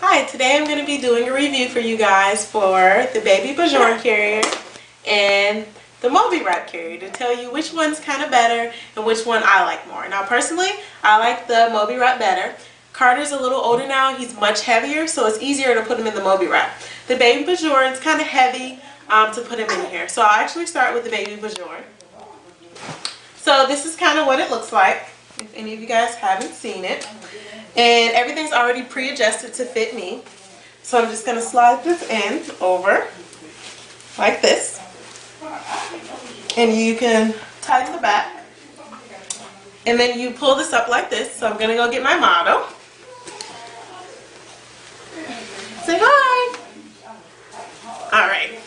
Hi, today I'm going to be doing a review for you guys for the Baby Bjorn carrier and the Moby Wrap carrier to tell you which one's kind of better and which one I like more. Now personally, I like the Moby Wrap better. Carter's a little older now, he's much heavier, so it's easier to put him in the Moby Wrap. The Baby Bjorn's kind of heavy to put him in here, so I'll actually start with the Baby Bjorn. So this is kind of what it looks like, if any of you guys haven't seen it. And everything's already pre-adjusted to fit me. So I'm just going to slide this end over like this. And you can tighten the back. And then you pull this up like this. So I'm going to go get my model. Say hi! Alright.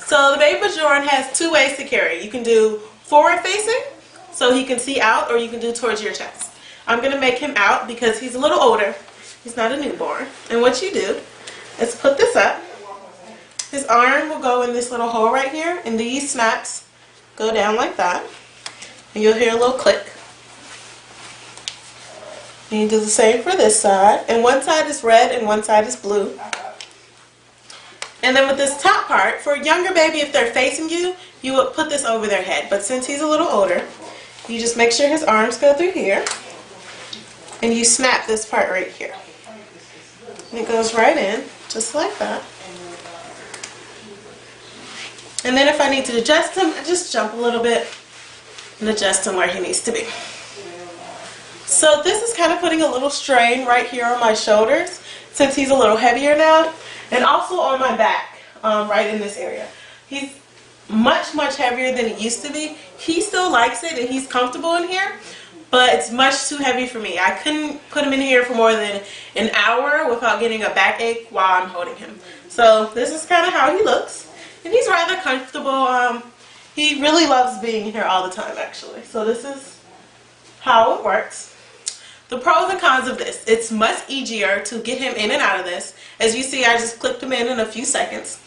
So the Baby Bjorn has two ways to carry it. You can do forward facing, so he can see out, or you can do towards your chest. I'm going to make him out because he's a little older. He's not a newborn. And what you do is put this up. His arm will go in this little hole right here, and these snaps go down like that. And you'll hear a little click. And you do the same for this side. And one side is red and one side is blue. And then with this top part, for a younger baby, if they're facing you, you would put this over their head. But since he's a little older, you just make sure his arms go through here. And you snap this part right here. And it goes right in, just like that. And then if I need to adjust him, I just jump a little bit and adjust him where he needs to be. So this is kind of putting a little strain right here on my shoulders, since he's a little heavier now. And also on my back, right in this area. He's much heavier than he used to be. He still likes it and he's comfortable in here. But it's much too heavy for me. I couldn't put him in here for more than an hour without getting a backache while I'm holding him. So this is kind of how he looks. And he's rather comfortable. He really loves being here all the time, actually. So this is how it works. The pros and cons of this. It's much easier to get him in and out of this. As you see, I just clipped him in a few seconds.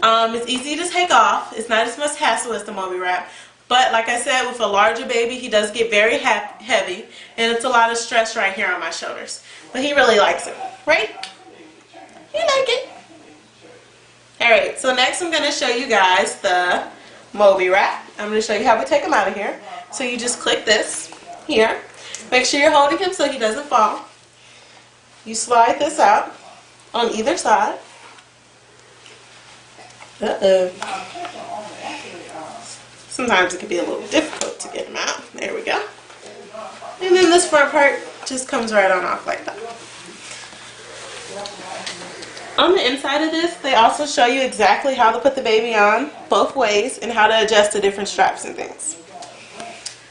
It's easy to take off. It's not as much hassle as the Moby Wrap. But like I said, with a larger baby, he does get very heavy, and it's a lot of stress right here on my shoulders. But he really likes it, right? You like it? Alright, so next I'm going to show you guys the Moby Wrap. I'm going to show you how we take him out of here. So you just click this here. Make sure you're holding him so he doesn't fall. You slide this out on either side. Sometimes it can be a little difficult to get them out. There we go. And then this front part just comes right on off like that. On the inside of this, they also show you exactly how to put the baby on both ways and how to adjust the different straps and things.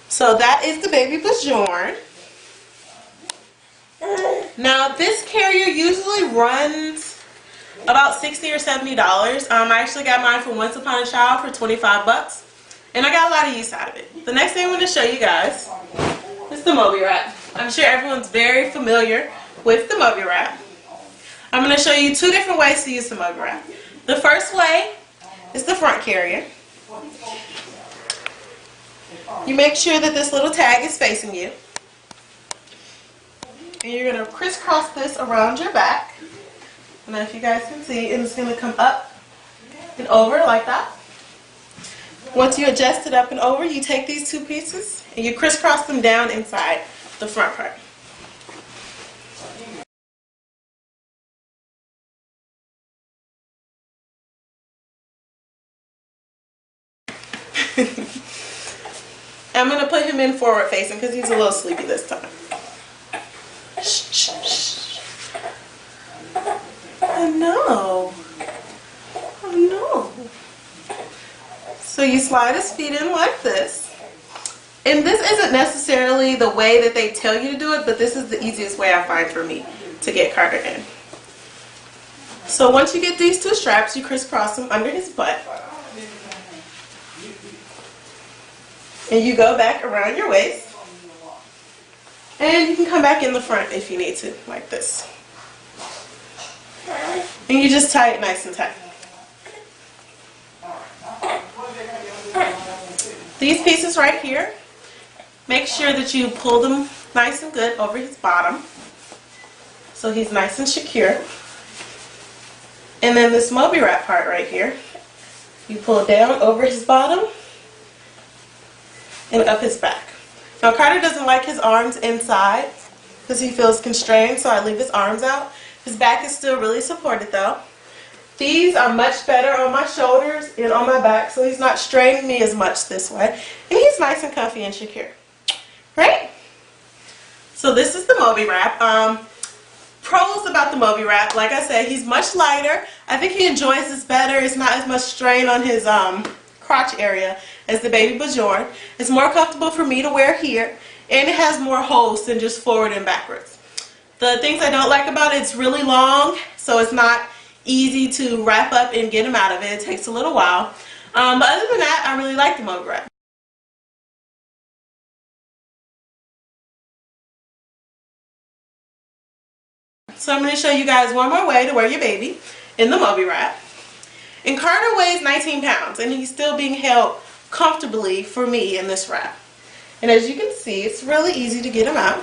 So that is the Baby Bjorn. Now this carrier usually runs about $60 or $70. I actually got mine from Once Upon a Child for 25 bucks. And I got a lot of use out of it. The next thing I'm going to show you guys is the Moby Wrap. I'm sure everyone's very familiar with the Moby Wrap. I'm going to show you two different ways to use the Moby Wrap. The first way is the front carrier. You make sure that this little tag is facing you. And you're going to crisscross this around your back. And if you guys can see, it's going to come up and over like that. Once you adjust it up and over, you take these two pieces and you crisscross them down inside the front part. I'm going to put him in forward facing because he's a little sleepy this time. Shh, shh, shh. Oh no. Oh no. So you slide his feet in like this. And this isn't necessarily the way that they tell you to do it, but this is the easiest way I find for me to get Carter in. So once you get these two straps, you crisscross them under his butt. And you go back around your waist. And you can come back in the front if you need to, like this. And you just tie it nice and tight. These pieces right here, make sure that you pull them nice and good over his bottom. so he's nice and secure. And then this Moby Wrap part right here, you pull down over his bottom and up his back. Now Carter doesn't like his arms inside because he feels constrained, so I leave his arms out. His back is still really supported though. These are much better on my shoulders and on my back, so he's not straining me as much this way. And he's nice and comfy and secure. Right? So this is the Moby Wrap. Pros about the Moby Wrap, like I said, he's much lighter. I think he enjoys this better. It's not as much strain on his crotch area as the Baby Bjorn. It's more comfortable for me to wear here, and it has more holes than just forward and backwards. The things I don't like about it, it's really long, so it's not easy to wrap up and get him out of it. It takes a little while. But other than that, I really like the Moby Wrap. So I'm going to show you guys one more way to wear your baby in the Moby Wrap. And Carter weighs 19 pounds, and he's still being held comfortably for me in this wrap. And as you can see, it's really easy to get him out.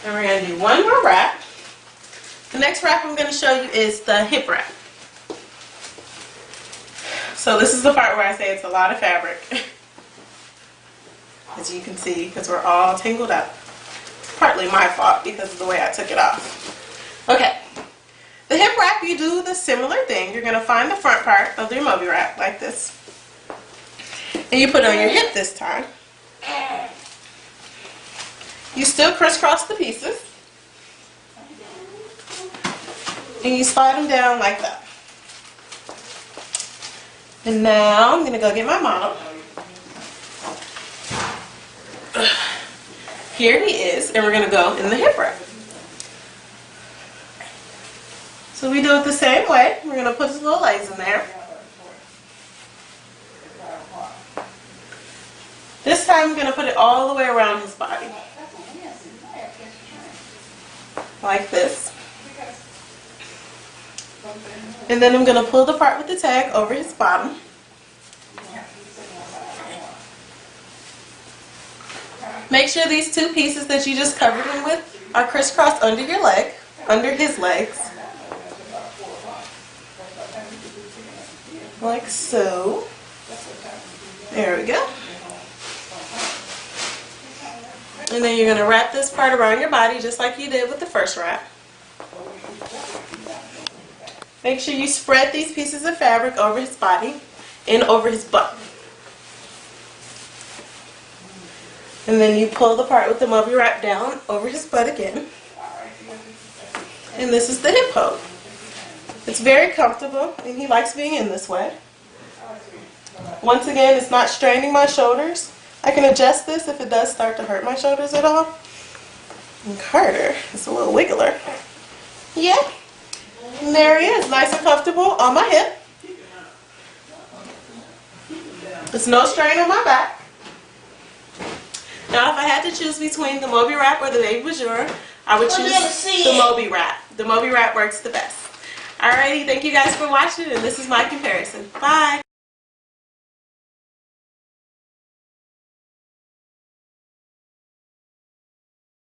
And we're going to do one more wrap. The next wrap I'm going to show you is the hip wrap. So this is the part where I say it's a lot of fabric. As you can see, because we're all tangled up. Partly my fault because of the way I took it off. Okay. The hip wrap, you do the similar thing. You're going to find the front part of your Moby Wrap like this. And you put it on your hip this time. You still crisscross the pieces. And you slide them down like that. And now I'm going to go get my model. Here he is, and we're going to go in the hip wrap. So we do it the same way. We're going to put his little legs in there. This time I'm going to put it all the way around his body. Like this. And then I'm going to pull the part with the tag over his bottom. Make sure these two pieces that you just covered him with are crisscrossed under your leg, under his legs. Like so. There we go. And then you're going to wrap this part around your body just like you did with the first wrap. Make sure you spread these pieces of fabric over his body and over his butt. And then you pull the part with the Moby Wrap down over his butt again. And this is the hip hold. It's very comfortable and he likes being in this way. Once again, it's not straining my shoulders. I can adjust this if it does start to hurt my shoulders at all. And Carter is a little wiggler. Yeah. And there he is, nice and comfortable on my hip. There's no strain on my back. Now if I had to choose between the Moby Wrap or the Baby Bjorn, I would choose the Moby Wrap. The Moby Wrap works the best. Alrighty, thank you guys for watching, and this is my comparison. Bye!